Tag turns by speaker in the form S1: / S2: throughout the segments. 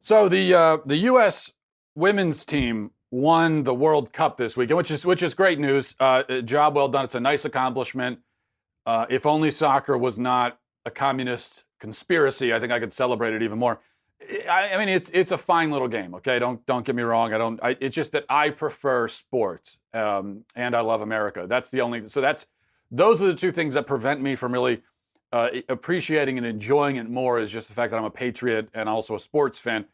S1: So the U.S. women's team won the World Cup this weekend, which is great news. Job well done. It's a nice accomplishment. If only soccer was not a communist conspiracy, I think I could celebrate it even more. I mean, it's a fine little game. Okay, don't get me wrong. It's just that I prefer sports, and I love America. That's the only. So those are the two things that prevent me from really appreciating and enjoying it more. Is just the fact that I'm a patriot and also a sports fan.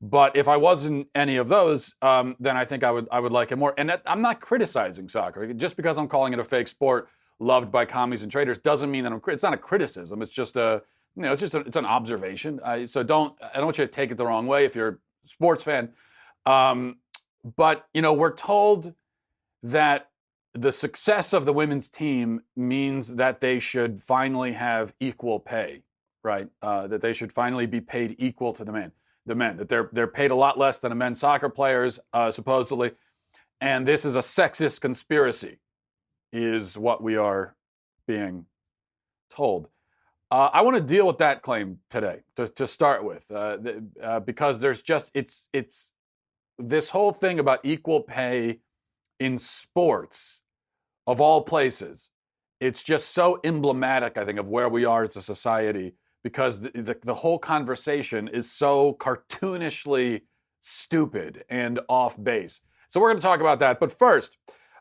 S1: But if I wasn't any of those, then I think I would like it more. And I'm not criticizing soccer. Just because I'm calling it a fake sport loved by commies and traders doesn't mean that it's not a criticism. It's just it's an observation. So I don't want you to take it the wrong way if you're a sports fan. But we're told that the success of the women's team means that they should finally have equal pay, right? That they should finally be paid equal to the men. That they're paid a lot less than the men's soccer players, supposedly, and this is a sexist conspiracy, is what we are being told. I want to deal with that claim today to start with, because it's this whole thing about equal pay in sports, of all places. It's just so emblematic, I think, of where we are as a society, because the whole conversation is so cartoonishly stupid and off base. So we're going to talk about that. But first,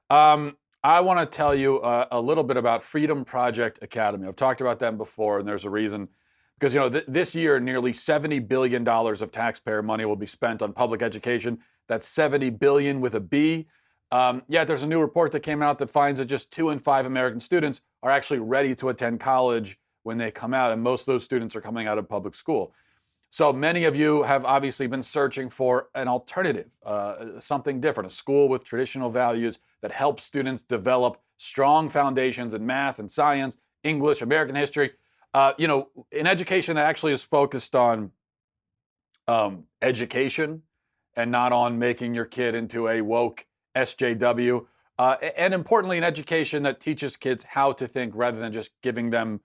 S1: I want to tell you a little bit about Freedom Project Academy. I've talked about them before, and there's a reason. Because this year, nearly $70 billion of taxpayer money will be spent on public education. That's 70 billion with a B. Yet there's a new report that came out that finds that just 2 in 5 American students are actually ready to attend college when they come out, and most of those students are coming out of public school. So many of you have obviously been searching for an alternative, something different, a school with traditional values that helps students develop strong foundations in math and science, English, American history, an education that actually is focused on education and not on making your kid into a woke SJW. And importantly, an education that teaches kids how to think rather than just giving them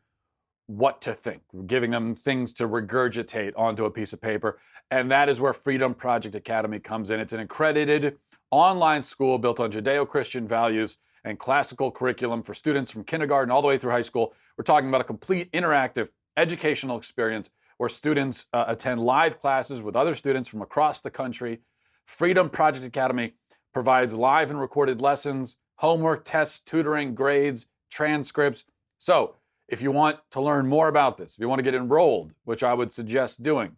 S1: what to think, giving them things to regurgitate onto a piece of paper. And that is where Freedom Project Academy comes in. It's an accredited online school built on Judeo-Christian values and classical curriculum for students from kindergarten all the way through high school. We're talking about a complete interactive educational experience where students attend live classes with other students from across the country. Freedom Project Academy provides live and recorded lessons, homework, tests, tutoring, grades, transcripts. So if you want to learn more about this, if you want to get enrolled, which I would suggest doing,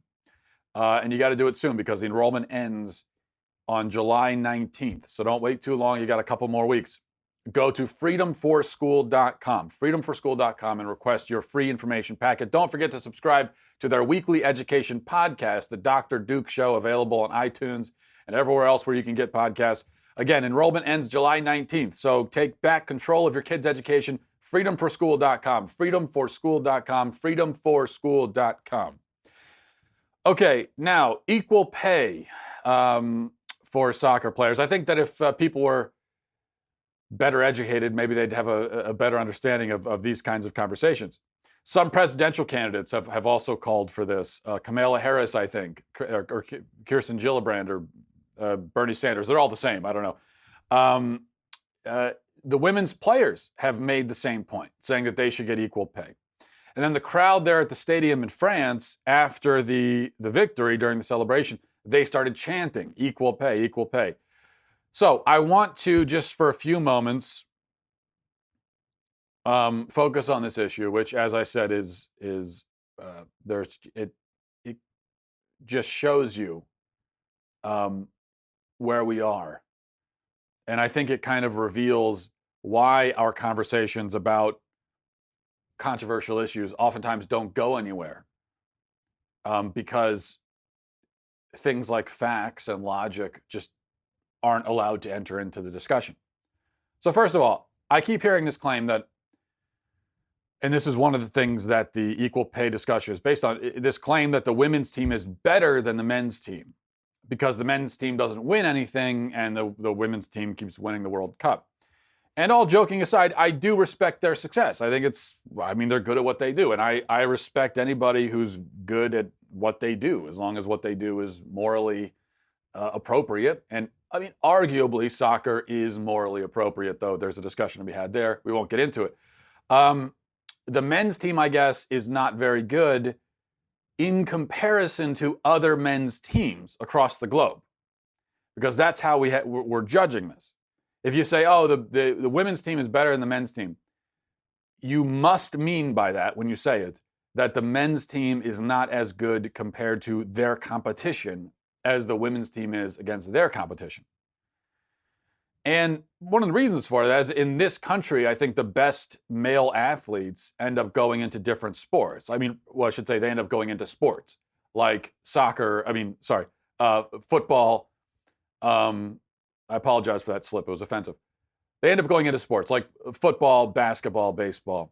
S1: and you got to do it soon because the enrollment ends on July 19th. So don't wait too long. You got a couple more weeks. Go to freedomforschool.com, freedomforschool.com, and request your free information packet. Don't forget to subscribe to their weekly education podcast, The Dr. Duke Show, available on iTunes and everywhere else where you can get podcasts. Again, enrollment ends July 19th. So take back control of your kids' education. Freedomforschool.com, freedomforschool.com, freedomforschool.com. Okay, now, equal pay for soccer players. I think that if people were better educated, maybe they'd have a better understanding of these kinds of conversations. Some presidential candidates have also called for this. Kamala Harris, I think, or Kirsten Gillibrand, or Bernie Sanders. They're all the same. I don't know. The women's players have made the same point, saying that they should get equal pay. And then the crowd there at the stadium in France, after the victory during the celebration, they started chanting, equal pay, equal pay. So I want to, just for a few moments, focus on this issue, which, as I said, it just shows you where we are. And I think it kind of reveals why our conversations about controversial issues oftentimes don't go anywhere. Because things like facts and logic just aren't allowed to enter into the discussion. So first of all, I keep hearing this claim that, and this is one of the things that the equal pay discussion is based on, this claim that the women's team is better than the men's team because the men's team doesn't win anything and the women's team keeps winning the World Cup. And all joking aside, I do respect their success. I think they're good at what they do. And I respect anybody who's good at what they do, as long as what they do is morally appropriate. And I mean, arguably, soccer is morally appropriate, though there's a discussion to be had there. We won't get into it. The men's team, I guess, is not very good in comparison to other men's teams across the globe, because that's how we're judging this. If you say, oh, the women's team is better than the men's team, you must mean by that, when you say it, that the men's team is not as good compared to their competition as the women's team is against their competition. And one of the reasons for that is, in this country, I think the best male athletes end up going into different sports. I mean, well, I should say they end up going into sports like soccer. Football. I apologize for that slip. It was offensive. They end up going into sports like football, basketball, baseball.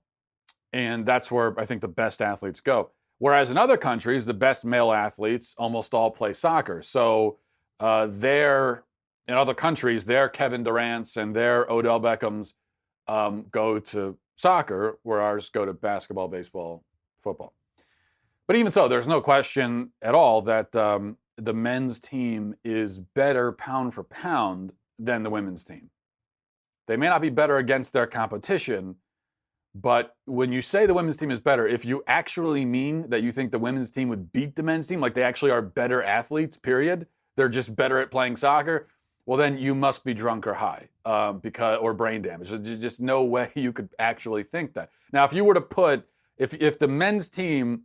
S1: And that's where I think the best athletes go. Whereas in other countries, the best male athletes almost all play soccer. So in other countries, their Kevin Durant's and their Odell Beckham's go to soccer, where ours go to basketball, baseball, football. But even so, there's no question at all that the men's team is better pound for pound than the women's team. They may not be better against their competition, but when you say the women's team is better, if you actually mean that you think the women's team would beat the men's team, like they actually are better athletes, period, they're just better at playing soccer, well, then you must be drunk or high or brain damage. There's just no way you could actually think that. Now, if you were to put, if the men's team,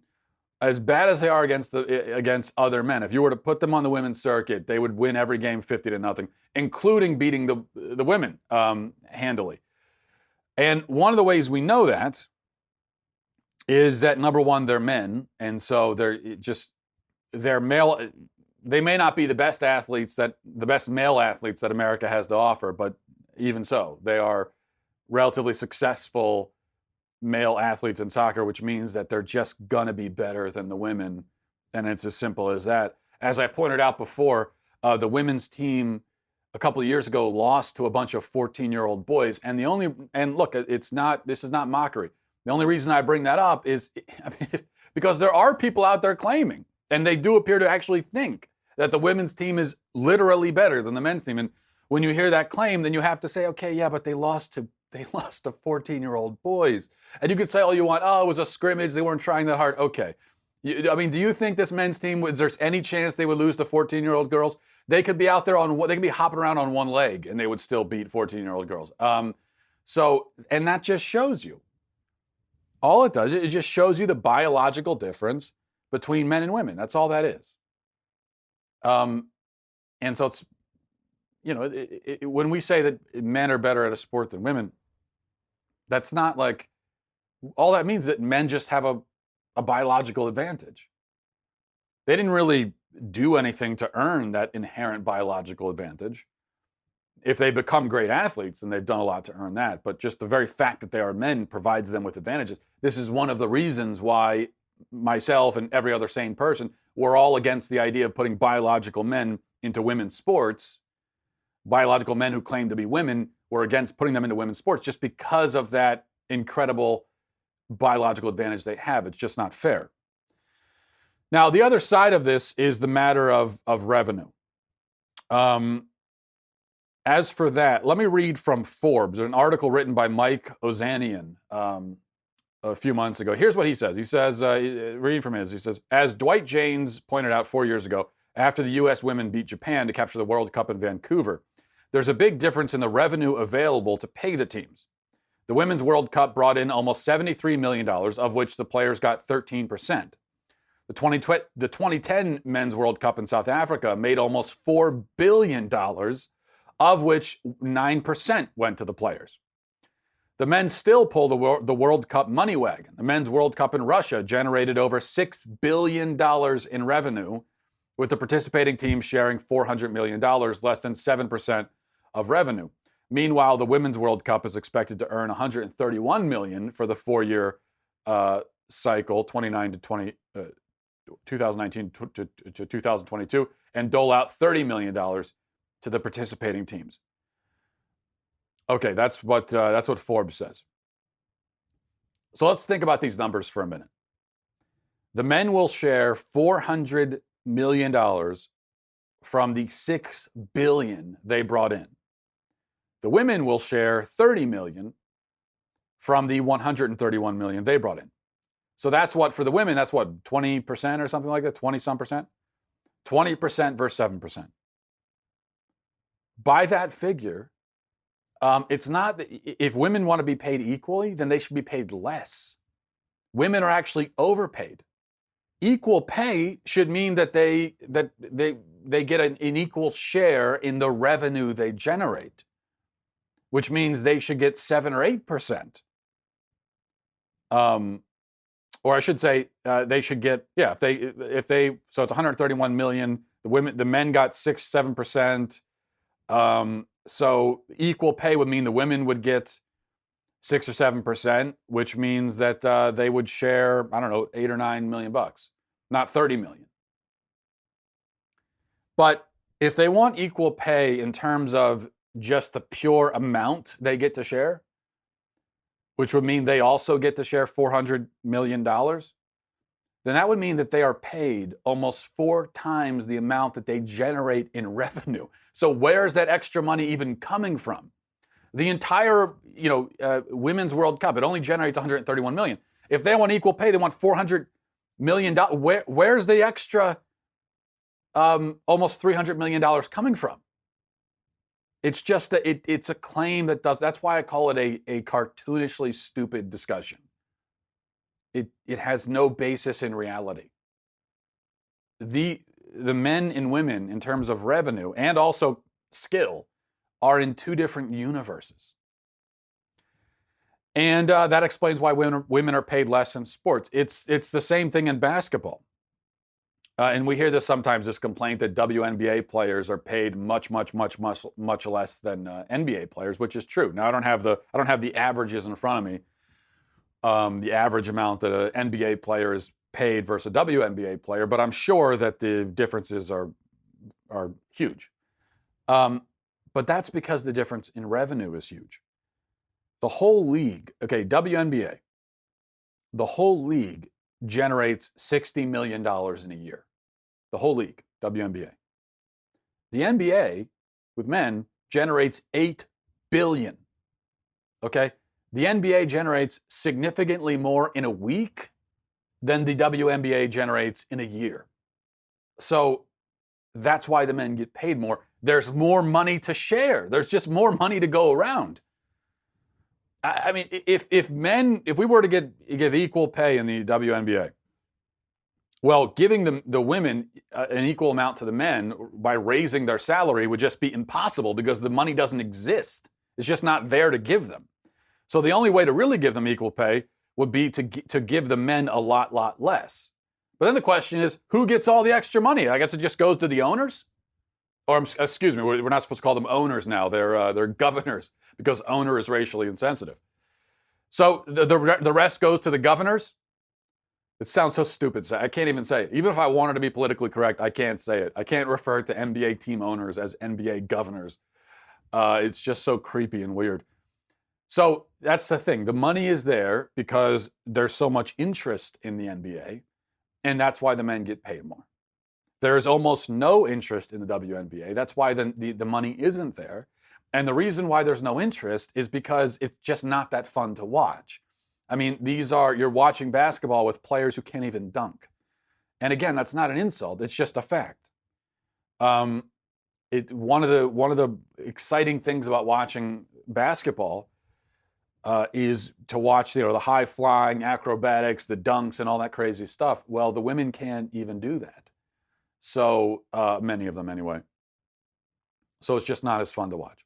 S1: as bad as they are against other men, if you were to put them on the women's circuit, they would win every game 50-0, including beating the women handily. And one of the ways we know that is that, number one, they're men, and so they're male. They may not be the best male athletes that America has to offer, but even so, they are relatively successful male athletes in soccer, which means that they're just gonna be better than the women, and it's as simple as that. As I pointed out before, the women's team a couple of years ago lost to a bunch of 14-year-old boys, and look, this is not mockery. The only reason I bring that up is because there are people out there claiming, and they do appear to actually think, that the women's team is literally better than the men's team. And when you hear that claim, then you have to say, okay, yeah, but they lost to 14-year-old boys. And you could say all you want, oh, it was a scrimmage, they weren't trying that hard. Okay. I mean, do you think this men's team, is there any chance they would lose to 14-year-old girls? They could be out there they could be hopping around on one leg and they would still beat 14-year-old girls. And that just shows you. All it does, it just shows you the biological difference between men and women. That's all that is. And so it's, when we say that men are better at a sport than women, that's not like, all that means that men just have a biological advantage. They didn't really do anything to earn that inherent biological advantage. If they become great athletes, then they've done a lot to earn that. But just the very fact that they are men provides them with advantages. This is one of the reasons why myself and every other sane person, we're all against the idea of putting biological men into women's sports. Biological men who claim to be women, we're against putting them into women's sports just because of that incredible biological advantage they have. It's just not fair. Now, the other side of this is the matter of revenue. As for that, let me read from Forbes, an article written by Mike Ozanian a few months ago. Here's what he says. He says, reading from he says, as Dwight Jaynes pointed out 4 years ago, after the U.S. women beat Japan to capture the World Cup in Vancouver, there's a big difference in the revenue available to pay the teams. The Women's World Cup brought in almost $73 million, of which the players got 13%. The 2010 Men's World Cup in South Africa made almost $4 billion, of which 9% went to the players. The men still pull the World Cup money wagon. The Men's World Cup in Russia generated over $6 billion in revenue, with the participating teams sharing $400 million, less than 7% of revenue. Meanwhile, the Women's World Cup is expected to earn $131 million for the 4-year cycle, 2019 to 2022, and dole out $30 million to the participating teams. Okay, that's what Forbes says. So let's think about these numbers for a minute. The men will share $400 million from the $6 billion they brought in. The women will share $30 million from the $131 million they brought in. So that's what, for the women, that's what, 20% or something like that, 20 some percent? 20% versus 7%. By that figure, it's not that if women want to be paid equally, then they should be paid less. Women are actually overpaid. Equal pay should mean that they get an equal share in the revenue they generate, which means they should get 7 or 8%. Or I should say, they should get, yeah, if they so it's 131 million. The men got 6-7%. So equal pay would mean the women would get 6 or 7%, which means that they would share, I don't know, 8 or 9 million bucks, not 30 million. But if they want equal pay in terms of just the pure amount they get to share, which would mean they also get to share $400 million, then that would mean that they are paid almost 4 times the amount that they generate in revenue. So where is that extra money even coming from? The entire, Women's World Cup, it only generates 131 million. If they want equal pay, they want $400 million. Where's the extra almost $300 million coming from? It's just that it's a claim that's why I call it a cartoonishly stupid discussion. It has no basis in reality. The men and women in terms of revenue and also skill are in 2 different universes. And that explains why women are paid less in sports. It's the same thing in basketball. And we hear this sometimes, this complaint that WNBA players are paid much less than NBA players, which is true. Now I don't have the averages in front of me. The average amount that an NBA player is paid versus a WNBA player, but I'm sure that the differences are huge. But that's because the difference in revenue is huge. The whole league, WNBA, the whole league generates $60 million in a year. The whole league, WNBA. The NBA, with men, generates $8 billion. Okay? The NBA generates significantly more in a week than the WNBA generates in a year. So that's why the men get paid more. There's more money to share. There's just more money to go around. I mean, if we were to give equal pay in the WNBA, well, giving the women an equal amount to the men by raising their salary would just be impossible because the money doesn't exist. It's just not there to give them. So the only way to really give them equal pay would be to give the men a lot less. But then the question is, who gets all the extra money? I guess it just goes to the owners? Or, excuse me, we're not supposed to call them owners now. They're governors because owner is racially insensitive. So the rest goes to the governors? It sounds so stupid. I can't even say it. Even if I wanted to be politically correct, I can't say it. I can't refer to NBA team owners as NBA governors. It's just so creepy and weird. So that's the thing. The money is there because there's so much interest in the NBA, and that's why the men get paid more. There is almost no interest in the WNBA. That's why the money isn't there. And the reason why there's no interest is because it's just not that fun to watch. I mean, you're watching basketball with players who can't even dunk. And again, that's not an insult. It's just a fact. One of the exciting things about watching basketball is to watch the high flying acrobatics, the dunks, and all that crazy stuff. Well, the women can't even do that. So many of them anyway. So it's just not as fun to watch.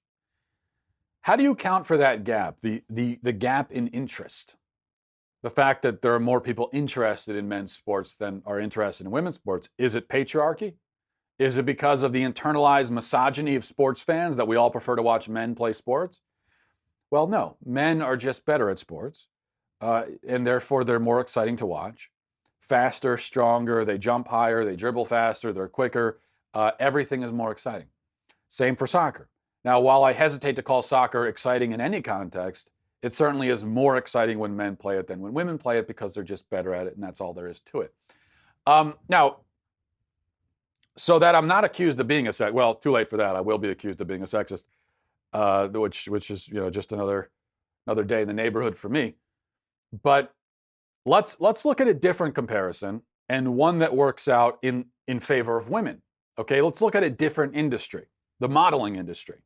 S1: How do you account for that gap, the gap in interest? The fact that there are more people interested in men's sports than are interested in women's sports. Is it patriarchy? Is it because of the internalized misogyny of sports fans that we all prefer to watch men play sports? Well, no. Men are just better at sports, and therefore they're more exciting to watch. Faster, stronger, they jump higher, they dribble faster, they're quicker. Everything is more exciting. Same for soccer. Now, while I hesitate to call soccer exciting in any context, it certainly is more exciting when men play it than when women play it because they're just better at it, and that's all there is to it. Now, so that I'm not accused of being a sex. Well, too late for that. I will be accused of being a sexist, which is just another day in the neighborhood for me. But let's look at a different comparison and one that works out in favor of women. Okay, let's look at a different industry, the modeling industry.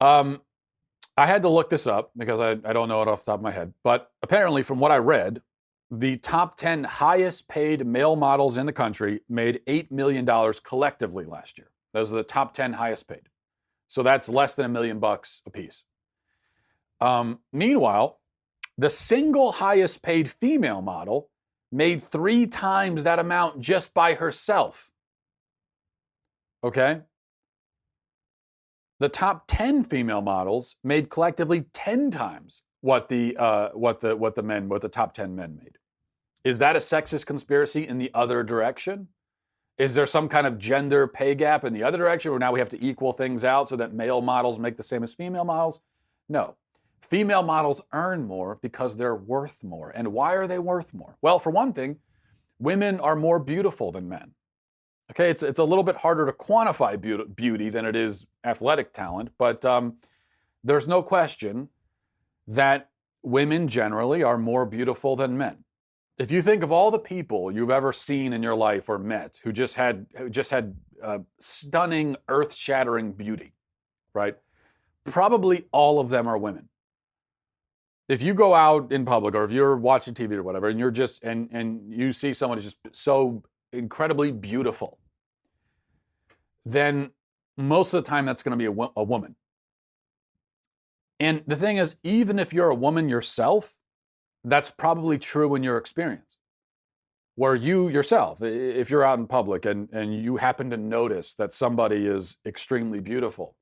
S1: I had to look this up because I don't know it off the top of my head. But apparently, from what I read, the top 10 highest paid male models in the country made $8 million collectively last year. Those are the top 10 highest paid. So that's less than $1 million a piece. Meanwhile, the single highest paid female model made 3 times that amount just by herself. Okay? The top 10 female models made collectively 10 times what the top 10 men made. Is that a sexist conspiracy in the other direction? Is there some kind of gender pay gap in the other direction where now we have to equal things out so that male models make the same as female models? No. Female models earn more because they're worth more. And why are they worth more? Well, for one thing, women are more beautiful than men. Okay, it's a little bit harder to quantify beauty than it is athletic talent, but there's no question that women generally are more beautiful than men. If you think of all the people you've ever seen in your life or met who just had stunning, earth-shattering beauty, right? Probably all of them are women. If you go out in public or if you're watching TV or whatever, and you're just and you see someone who's just so incredibly beautiful, then most of the time that's going to be a woman. And the thing is, even if you're a woman yourself, that's probably true in your experience. Where you yourself, if you're out in public and you happen to notice that somebody is extremely beautiful,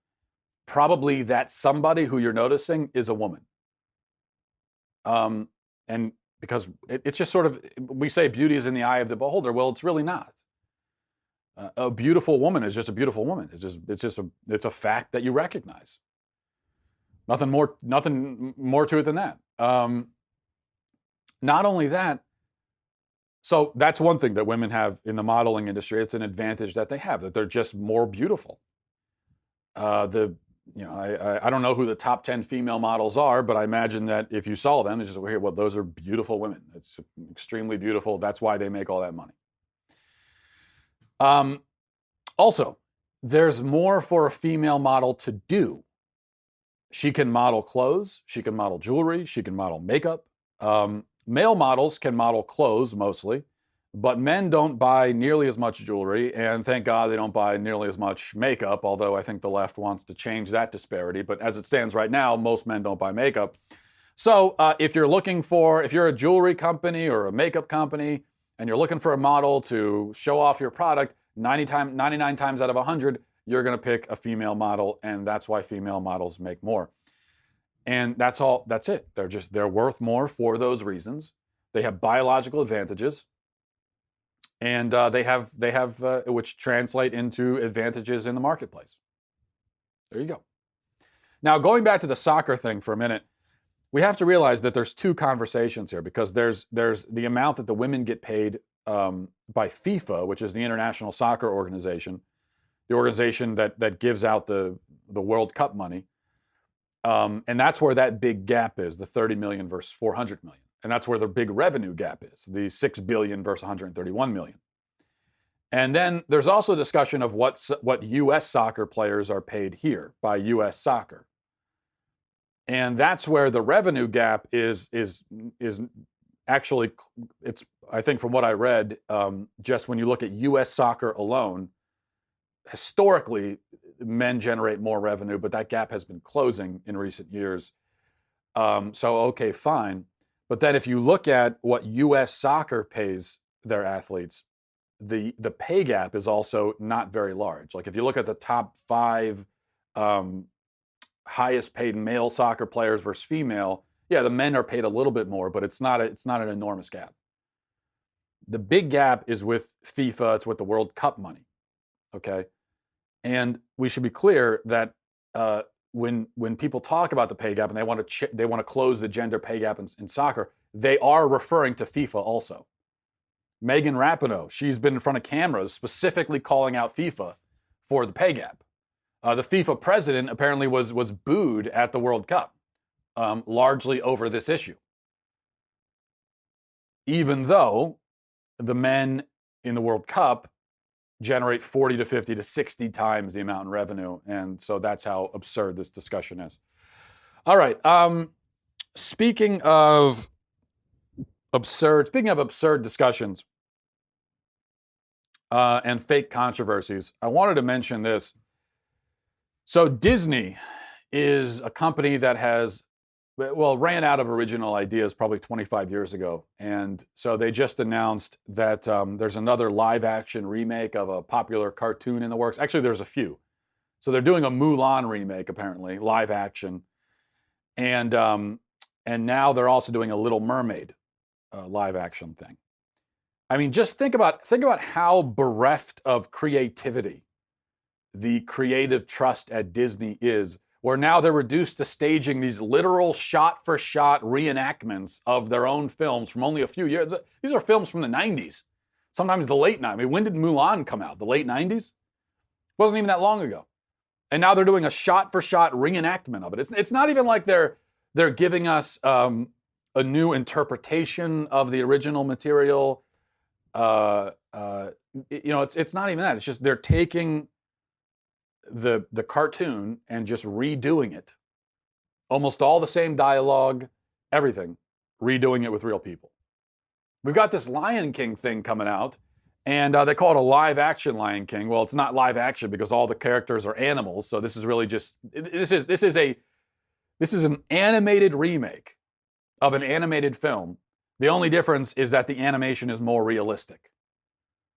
S1: probably that somebody who you're noticing is a woman. And because it's just sort of, we say beauty is in the eye of the beholder. Well, it's really not. A beautiful woman is just a beautiful woman. It's a fact that you recognize. Nothing more to it than that. Not only that, so that's one thing that women have in the modeling industry. It's an advantage that they have, that they're just more beautiful. I don't know who the top 10 female models are, but I imagine that if you saw them, it's just, well, those are beautiful women. It's extremely beautiful. That's why they make all that money. Also, there's more for a female model to do. She can model clothes, she can model jewelry, she can model makeup. Male models can model clothes mostly, but men don't buy nearly as much jewelry, and thank God they don't buy nearly as much makeup, although I think the left wants to change that disparity. But as it stands right now, most men don't buy makeup. So if you're a jewelry company or a makeup company, and you're looking for a model to show off your product, 99 times out of 100, you're going to pick a female model, and that's why female models make more. And that's it. They're worth more for those reasons. They have biological advantages, and they have which translate into advantages in the marketplace. There you go. Now, going back to the soccer thing for a minute, we have to realize that there's 2 conversations here, because there's the amount that the women get paid by FIFA, which is the International Soccer Organization, the organization that gives out the World Cup money. And that's where that big gap is, the 30 million versus 400 million. And that's where the big revenue gap is, the 6 billion versus 131 million. And then there's also discussion of what U.S. soccer players are paid here by U.S. soccer. And that's where the revenue gap is actually, it's, I think from what I read, just when you look at U.S. soccer alone, historically, men generate more revenue, but that gap has been closing in recent years. So, okay, fine. But then if you look at what U.S. soccer pays their athletes, the pay gap is also not very large. Like if you look at the top 5 highest paid male soccer players versus female, yeah, the men are paid a little bit more, but it's not an enormous gap. The big gap is with FIFA, it's with the World Cup money, okay? And we should be clear that when people talk about the pay gap and they want to close the gender pay gap in soccer, they are referring to FIFA also. Megan Rapinoe, she's been in front of cameras specifically calling out FIFA for the pay gap. The FIFA president apparently was booed at the World Cup, largely over this issue. Even though the men in the World Cup generate 40 to 50 to 60 times the amount in revenue. And so that's how absurd this discussion is. All right. Speaking of absurd discussions and fake controversies, I wanted to mention this. So Disney is a company that ran out of original ideas probably 25 years ago. And so they just announced that there's another live action remake of a popular cartoon in the works. Actually, there's a few. So they're doing a Mulan remake, apparently, live action. And now they're also doing a Little Mermaid live action thing. I mean, just think about how bereft of creativity the creative trust at Disney is, where now they're reduced to staging these literal shot-for-shot reenactments of their own films from only a few years. These are films from the 90s, sometimes the late 90s. I mean, when did Mulan come out? The late 90s? Wasn't even that long ago. And now they're doing a shot-for-shot reenactment of it. It's not even like they're giving us a new interpretation of the original material. It's not even that. It's just they're taking the cartoon and just redoing it. Almost all the same dialogue, everything, redoing it with real people. We've got this Lion King thing coming out, and they call it a live action Lion King. Well, it's not live action because all the characters are animals. So this is really just this is an animated remake of an animated film. The only difference is that the animation is more realistic.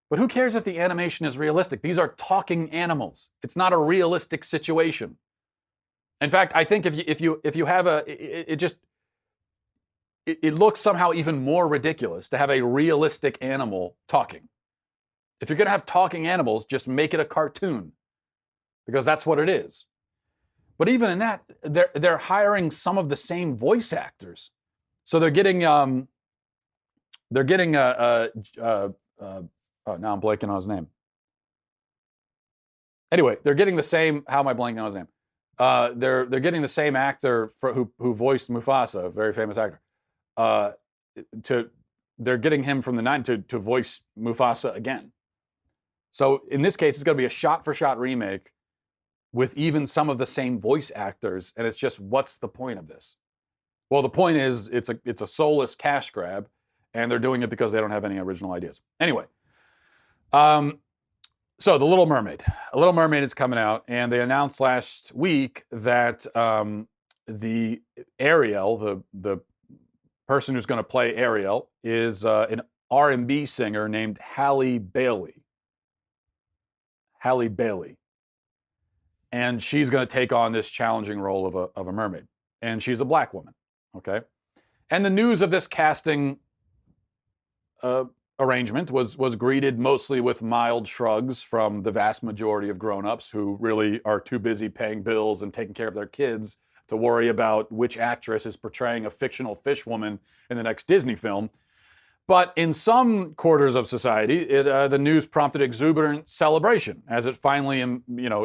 S1: But who cares if the animation is realistic? These are talking animals. It's not a realistic situation. In fact, I think if you have it looks somehow even more ridiculous to have a realistic animal talking. If you're going to have talking animals, just make it a cartoon, because that's what it is. But even in that, they're hiring some of the same voice actors, so they're getting oh, now I'm blanking on his name. Anyway, they're getting the same. How am I blanking on his name? They're getting the same actor who voiced Mufasa, a very famous actor. They're getting him from the 90s to voice Mufasa again. So in this case, it's going to be a shot-for-shot remake with even some of the same voice actors, and it's just, what's the point of this? Well, the point is it's a soulless cash grab, and they're doing it because they don't have any original ideas. Anyway. So the Little Mermaid. A Little Mermaid is coming out, and they announced last week that the Ariel, the person who's going to play Ariel, is an R&B singer named Halle Bailey. Halle Bailey. And she's going to take on this challenging role of a mermaid. And she's a black woman, okay? And the news of this casting arrangement was greeted mostly with mild shrugs from the vast majority of grown-ups who really are too busy paying bills and taking care of their kids to worry about which actress is portraying a fictional fish woman in the next Disney film. But in some quarters of society, the news prompted exuberant celebration as it finally,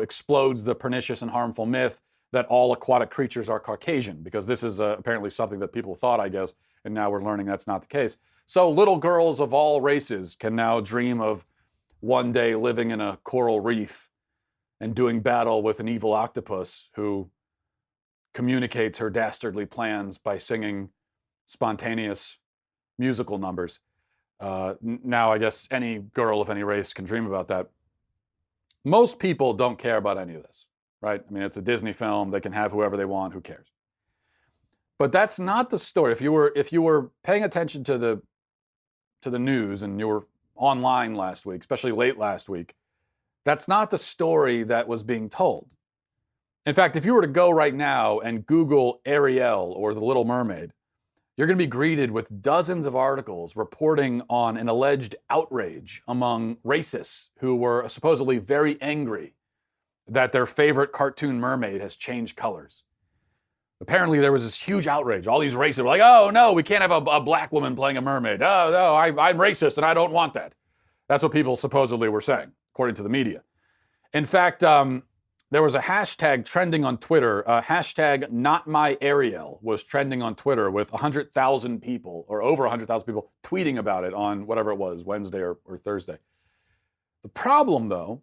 S1: explodes the pernicious and harmful myth that all aquatic creatures are Caucasian, because this is apparently something that people thought, I guess, and now we're learning that's not the case. So little girls of all races can now dream of one day living in a coral reef and doing battle with an evil octopus who communicates her dastardly plans by singing spontaneous musical numbers. Now, I guess any girl of any race can dream about that. Most people don't care about any of this, right? I mean, it's a Disney film. They can have whoever they want. Who cares? But that's not the story. If you were paying attention to the news and you were online last week, especially late last week, that's not the story that was being told. In fact, if you were to go right now and Google Ariel or The Little Mermaid, you're going to be greeted with dozens of articles reporting on an alleged outrage among racists who were supposedly very angry that their favorite cartoon mermaid has changed colors. Apparently, there was this huge outrage. All these racists were like, oh, no, we can't have a black woman playing a mermaid. Oh, no, I'm racist and I don't want that. That's what people supposedly were saying, according to the media. In fact, there was a hashtag trending on Twitter. Hashtag NotMyAriel was trending on Twitter with 100,000 people, or over 100,000 people, tweeting about it on whatever it was, Wednesday or Thursday. The problem, though,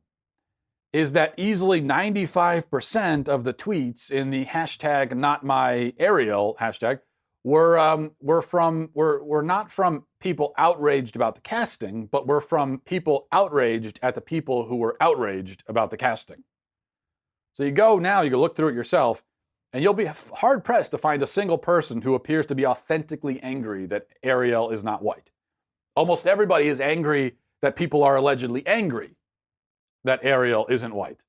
S1: is that easily 95% of the tweets in the hashtag NotMyAriel hashtag were not from people outraged about the casting, but were from people outraged at the people who were outraged about the casting. So you go look through it yourself, and you'll be hard-pressed to find a single person who appears to be authentically angry that Ariel is not white. Almost everybody is angry that people are allegedly angry that Ariel isn't white.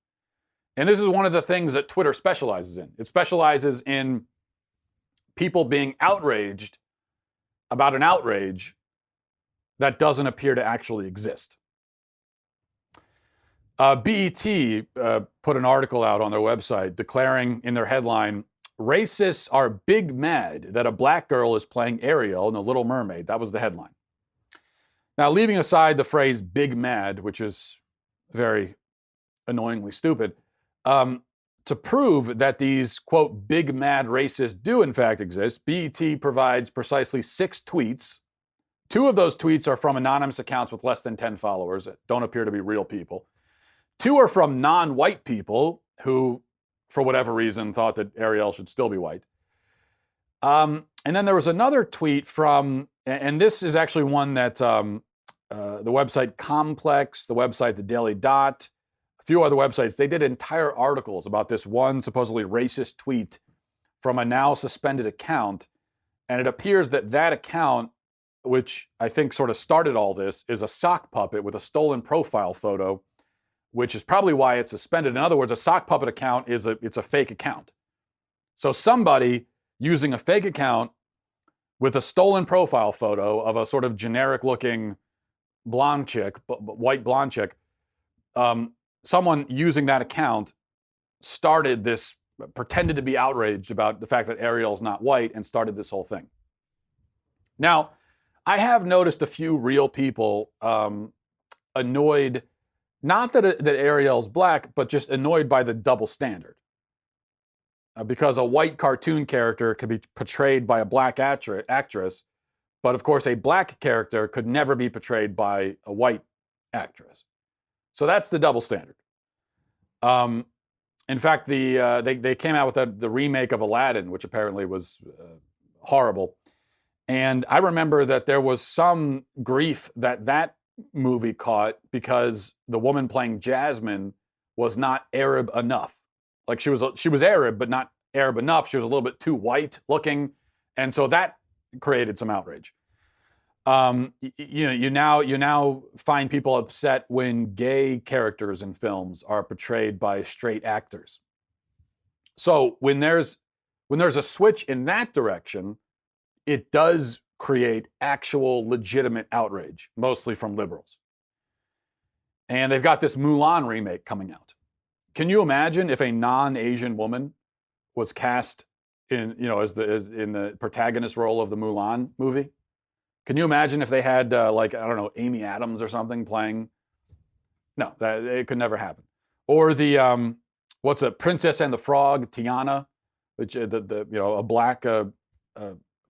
S1: And this is one of the things that Twitter specializes in. It specializes in people being outraged about an outrage that doesn't appear to actually exist. BET put an article out on their website declaring in their headline, "Racists are big mad that a black girl is playing Ariel in The Little Mermaid." That was the headline. Now, leaving aside the phrase big mad, which is very annoyingly stupid, to prove that these, quote, big mad racists do in fact exist, BET provides precisely 6 tweets. 2 of those tweets are from anonymous accounts with less than 10 followers that don't appear to be real people. 2 are from non-white people who, for whatever reason, thought that Ariel should still be white. And then there was another tweet from, and this is actually one that the website Complex, the website The Daily Dot, a few other websites, they did entire articles about this one supposedly racist tweet from a now suspended account. And it appears that that account, which I think sort of started all this, is a sock puppet with a stolen profile photo, which is probably why it's suspended. In other words, a sock puppet account it's a fake account. So somebody using a fake account with a stolen profile photo of a sort of generic looking blonde chick, white blonde chick, someone using that account started this, pretended to be outraged about the fact that Ariel's not white and started this whole thing. Now, I have noticed a few real people annoyed, not that Ariel's black, but just annoyed by the double standard. Because a white cartoon character could be portrayed by a black actress, but of course a black character could never be portrayed by a white actress. So that's the double standard. In fact, they came out with the remake of Aladdin, which apparently was horrible. And I remember that there was some grief that movie caught because the woman playing Jasmine was not Arab enough. Like she was Arab, but not Arab enough. She was a little bit too white looking, and so that created some outrage. You now find people upset when gay characters in films are portrayed by straight actors. So when there's a switch in that direction, it does create actual legitimate outrage, mostly from liberals. And they've got this Mulan remake coming out. Can you imagine if a non-Asian woman was cast in the protagonist role of the Mulan movie? Can you imagine if they had Amy Adams or something playing? No, it could never happen. Or the Princess and the Frog, Tiana, which a black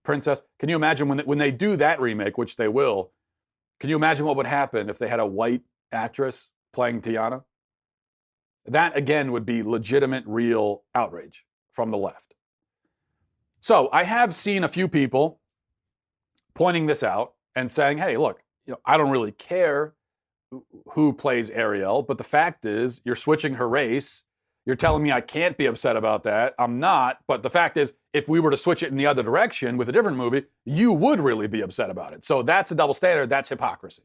S1: princess. Can you imagine when they do that remake, which they will? Can you imagine what would happen if they had a white actress playing Tiana? That again would be legitimate, real outrage from the left. So I have seen a few people pointing this out and saying, hey, look, I don't really care who plays Ariel, but the fact is you're switching her race. You're telling me I can't be upset about that. I'm not. But the fact is, if we were to switch it in the other direction with a different movie, you would really be upset about it. So that's a double standard. That's hypocrisy.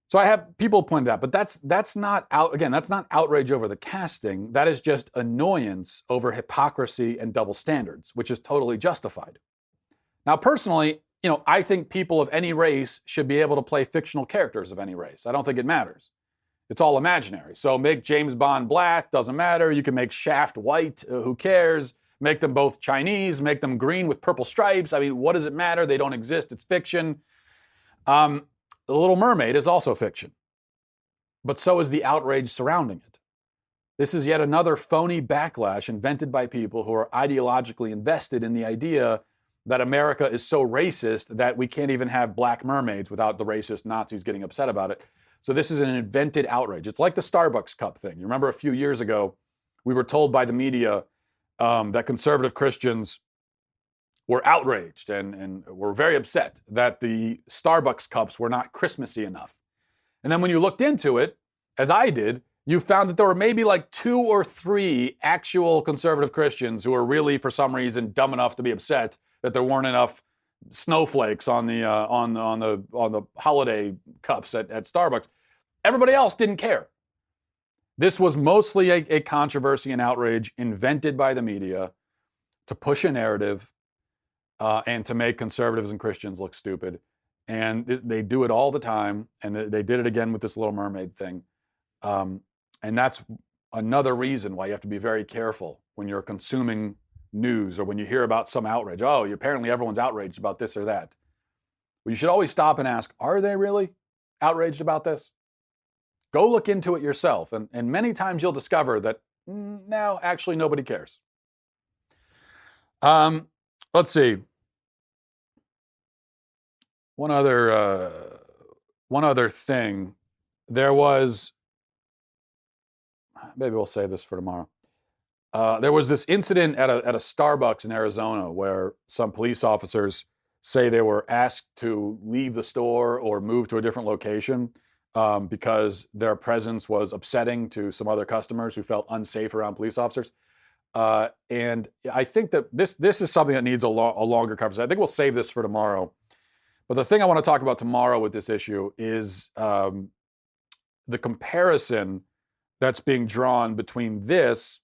S1: So I have people point out, but that's not outrage over the casting. That is just annoyance over hypocrisy and double standards, which is totally justified. Now, personally, I think people of any race should be able to play fictional characters of any race. I don't think it matters. It's all imaginary. So make James Bond black, doesn't matter. You can make Shaft white, who cares? Make them both Chinese, make them green with purple stripes. I mean, what does it matter? They don't exist. It's fiction. The Little Mermaid is also fiction, but so is the outrage surrounding it. This is yet another phony backlash invented by people who are ideologically invested in the idea that America is so racist that we can't even have black mermaids without the racist Nazis getting upset about it. So this is an invented outrage. It's like the Starbucks cup thing. You remember a few years ago, we were told by the media that conservative Christians were outraged and were very upset that the Starbucks cups were not Christmassy enough. And then when you looked into it, as I did, you found that there were maybe like 2 or 3 actual conservative Christians who were really, for some reason, dumb enough to be upset that there weren't enough snowflakes on the holiday cups at Starbucks. Everybody else didn't care. This was mostly a controversy and outrage invented by the media to push a narrative and to make conservatives and Christians look stupid. And they do it all the time. And they did it again with this Little Mermaid thing. And that's another reason why you have to be very careful when you're consuming news or when you hear about some outrage. Oh, apparently everyone's outraged about this or that. Well, you should always stop and ask, are they really outraged about this? Go look into it yourself. And many times you'll discover that, no, actually nobody cares. Let's see. One other thing. There was, maybe we'll save this for tomorrow. There was this incident at a Starbucks in Arizona where some police officers say they were asked to leave the store or move to a different location because their presence was upsetting to some other customers who felt unsafe around police officers. And I think that this is something that needs a longer conversation. I think we'll save this for tomorrow. But the thing I want to talk about tomorrow with this issue is the comparison that's being drawn between this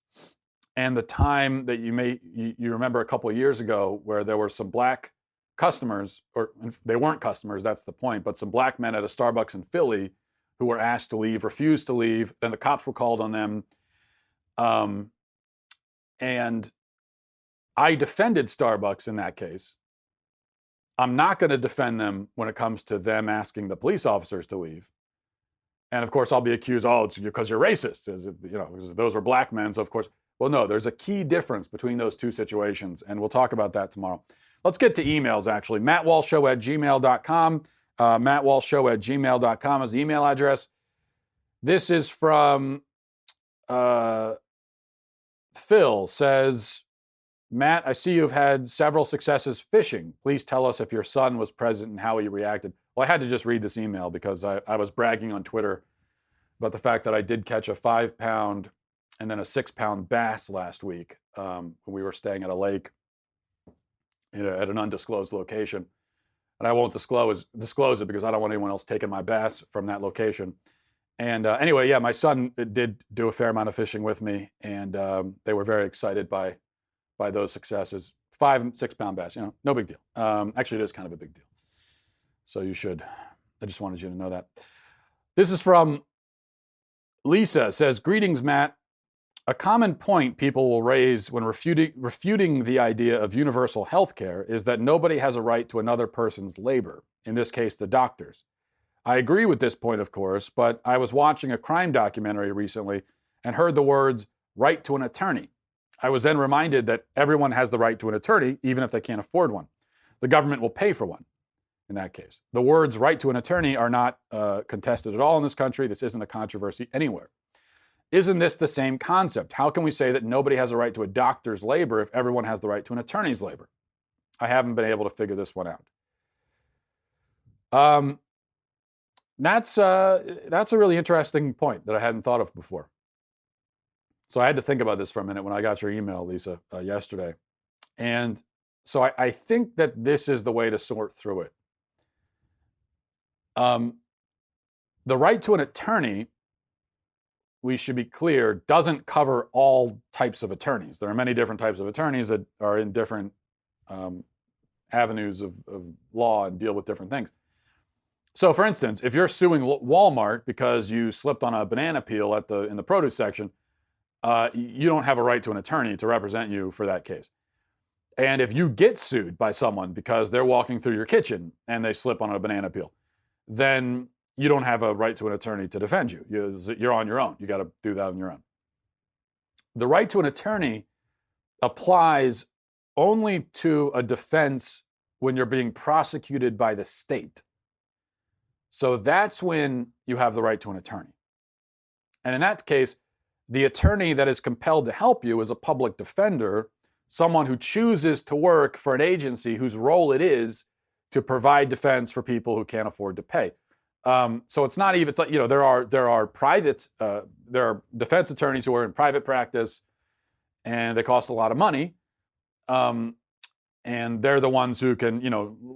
S1: and the time that you remember a couple of years ago where there were some black customers, or they weren't customers, that's the point, but some black men at a Starbucks in Philly who were asked to leave, refused to leave. Then the cops were called on them. And I defended Starbucks in that case. I'm not going to defend them when it comes to them asking the police officers to leave. And of course, I'll be accused, oh, it's because you're racist. Those were black men, so of course. Well, no, there's a key difference between those two situations, and we'll talk about that tomorrow. Let's get to emails, actually. mattwalshshow@gmail.com. mattwalshshow@gmail.com is the email address. This is from Phil, says, Matt, I see you've had several successes fishing. Please tell us if your son was present and how he reacted. Well, I had to just read this email because I was bragging on Twitter about the fact that I did catch a 5-pound and then a 6-pound bass last week when we were staying at a lake at an undisclosed location. And I won't disclose it because I don't want anyone else taking my bass from that location. And anyway, yeah, my son did do a fair amount of fishing with me, and they were very excited by those successes. 5 and 6-pound bass, no big deal. Actually, it is kind of a big deal. So you should. I just wanted you to know that. This is from Lisa. Says, greetings, Matt. A common point people will raise when refuting the idea of universal health care is that nobody has a right to another person's labor, in this case, the doctor's. I agree with this point, of course, but I was watching a crime documentary recently and heard the words, right to an attorney. I was then reminded that everyone has the right to an attorney, even if they can't afford one. The government will pay for one in that case. The words right to an attorney are not contested at all in this country. This isn't a controversy anywhere. Isn't this the same concept? How can we say that nobody has a right to a doctor's labor if everyone has the right to an attorney's labor? I haven't been able to figure this one out. That's a really interesting point that I hadn't thought of before. So I had to think about this for a minute when I got your email, Lisa, yesterday. And so I think that this is the way to sort through it. The right to an attorney, we should be clear, doesn't cover all types of attorneys. There are many different types of attorneys that are in different avenues of law and deal with different things. So, for instance, if you're suing Walmart because you slipped on a banana peel in the produce section, you don't have a right to an attorney to represent you for that case. And if you get sued by someone because they're walking through your kitchen and they slip on a banana peel, then you don't have a right to an attorney to defend you. You're on your own. You got to do that on your own. The right to an attorney applies only to a defense when you're being prosecuted by the state. So that's when you have the right to an attorney. And in that case, the attorney that is compelled to help you is a public defender, someone who chooses to work for an agency whose role it is to provide defense for people who can't afford to pay. So it's not even, it's like, there are defense attorneys who are in private practice and they cost a lot of money. And they're the ones who can,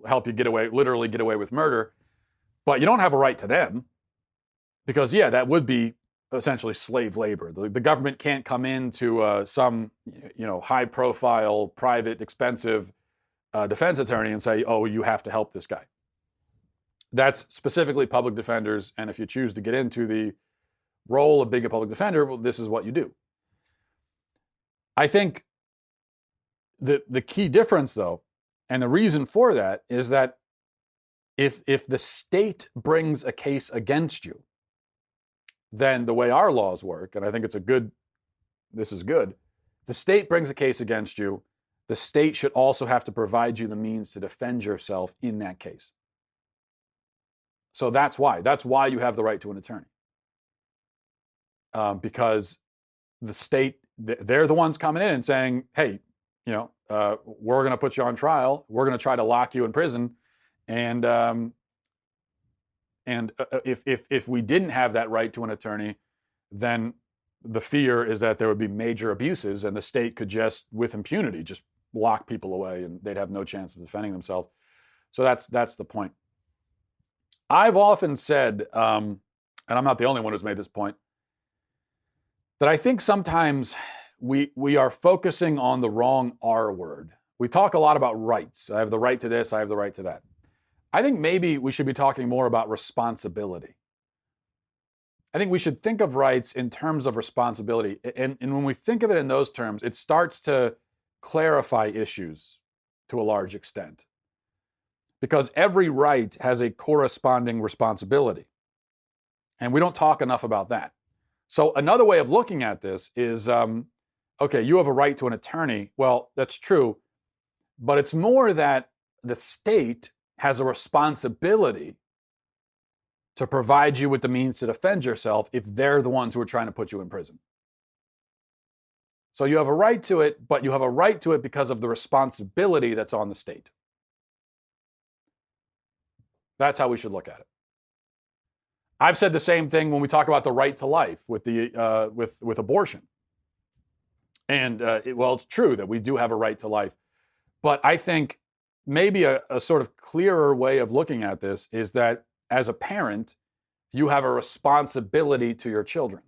S1: help you literally get away with murder. But you don't have a right to them because, that would be essentially slave labor. The government can't come into some, high-profile, private, expensive defense attorney and say, oh, you have to help this guy. That's specifically public defenders, and if you choose to get into the role of being a public defender, well, this is what you do. I think the key difference, though, and the reason for that is that if the state brings a case against you, then the way our laws work, and I think this is good, the state brings a case against you, the state should also have to provide you the means to defend yourself in that case. So that's why you have the right to an attorney. Because the state, they're the ones coming in and saying, hey, we're going to put you on trial. We're going to try to lock you in prison. And if we didn't have that right to an attorney, then the fear is that there would be major abuses and the state could just, with impunity, just lock people away and they'd have no chance of defending themselves. So that's the point. I've often said, and I'm not the only one who's made this point, that I think sometimes we are focusing on the wrong R word. We talk a lot about rights. I have the right to this, I have the right to that. I think maybe we should be talking more about responsibility. I think we should think of rights in terms of responsibility. And when we think of it in those terms, it starts to clarify issues to a large extent. Because every right has a corresponding responsibility. And we don't talk enough about that. So another way of looking at this is, okay, you have a right to an attorney. Well, that's true. But it's more that the state has a responsibility to provide you with the means to defend yourself if they're the ones who are trying to put you in prison. So you have a right to it, but you have a right to it because of the responsibility that's on the state. That's how we should look at it. I've said the same thing when we talk about the right to life with abortion. And it's true that we do have a right to life, but I think maybe a sort of clearer way of looking at this is that as a parent, you have a responsibility to your children.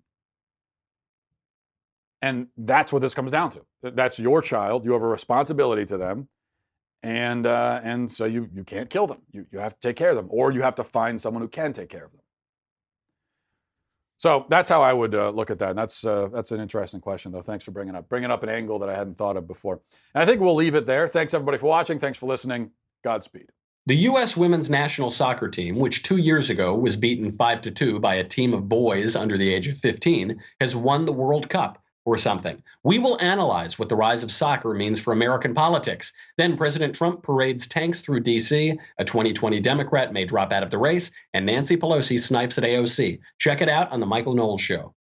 S1: And that's what this comes down to. That's your child. You have a responsibility to them. And so you can't kill them. You have to take care of them, or you have to find someone who can take care of them. So that's how I would look at that. And that's an interesting question, though. Thanks for bringing up an angle that I hadn't thought of before. And I think we'll leave it there. Thanks, everybody, for watching. Thanks for listening. Godspeed.
S2: The U.S. women's national soccer team, which 2 years ago was beaten 5-2 by a team of boys under the age of 15, has won the World Cup or something. We will analyze what the rise of soccer means for American politics. Then President Trump parades tanks through D.C., a 2020 Democrat may drop out of the race, and Nancy Pelosi snipes at AOC. Check it out on The Michael Knowles Show.